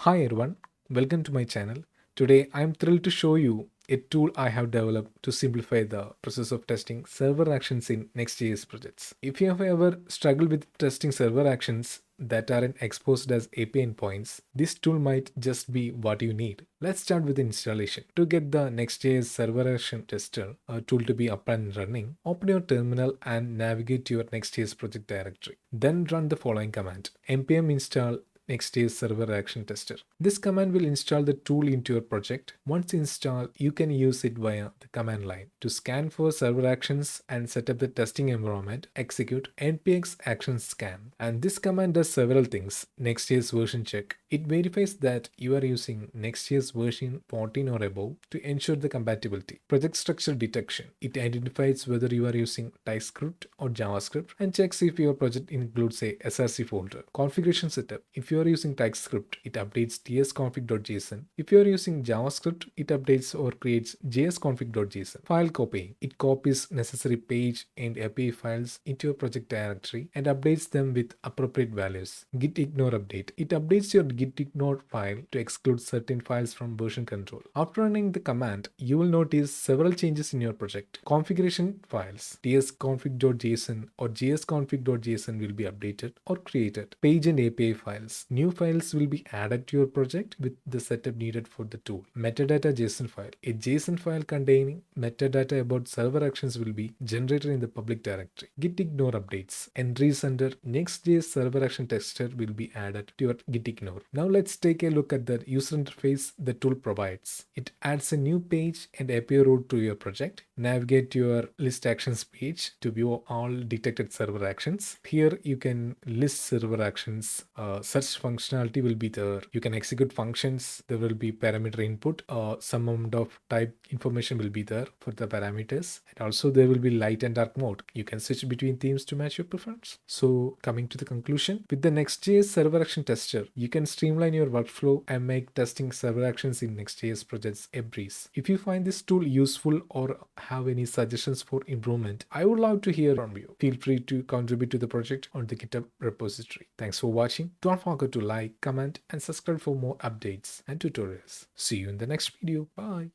Hi everyone, welcome to my channel. Today I am thrilled to show you a tool I have developed to simplify the process of testing server actions in Next.js projects. If you have ever struggled with testing server actions that aren't exposed as API endpoints, this tool might just be what you need. Let's start with the installation. To get the Next.js server-action-tester tool to be up and running, open your terminal and navigate to your Next.js project directory. Then run the following command: npm install Next.js-server-action-tester. This command will install the tool into your project. Once installed, you can use it via the command line to scan for server actions and set up the testing environment. Execute npx action scan. And this command does several things. Next.js version check. It verifies that you are using Next.js version 14 or above to ensure the compatibility. Project structure detection. It identifies whether you are using TypeScript or JavaScript and checks if your project includes a SRC folder. Configuration setup. If you are using TypeScript, it updates tsconfig.json. If you are using JavaScript, it updates or creates jsconfig.json. File copying. It copies necessary page and API files into your project directory and updates them with appropriate values. Git ignore update. It updates your git ignore file to exclude certain files from version control. After running the command, you will notice several changes in your project. Configuration files, tsconfig.json or jsconfig.json will be updated or created. Page and API files. New files will be added to your project with the setup needed for the tool. Metadata JSON file. A JSON file containing metadata about server actions will be generated in the public directory. Git ignore updates. Entries under Next.js server action tester will be added to your git ignore. Now let's take a look at the user interface the tool provides. It adds a new page and API route to your project. Navigate to your list actions page to view all detected server actions. Here you can list server actions. Search functionality will be there. You can execute functions. There will be parameter input. Some amount of type information will be there for the parameters. And also there will be light and dark mode. You can switch between themes to match your preference. So coming to the conclusion, with the Next.js server action tester, you can streamline your workflow and make testing server actions in Next.js projects a breeze. If you find this tool useful or have any suggestions for improvement, I would love to hear from you. Feel free to contribute to the project on the GitHub repository. Thanks for watching. Don't forget to like, comment, and subscribe for more updates and tutorials. See you in the next video. Bye.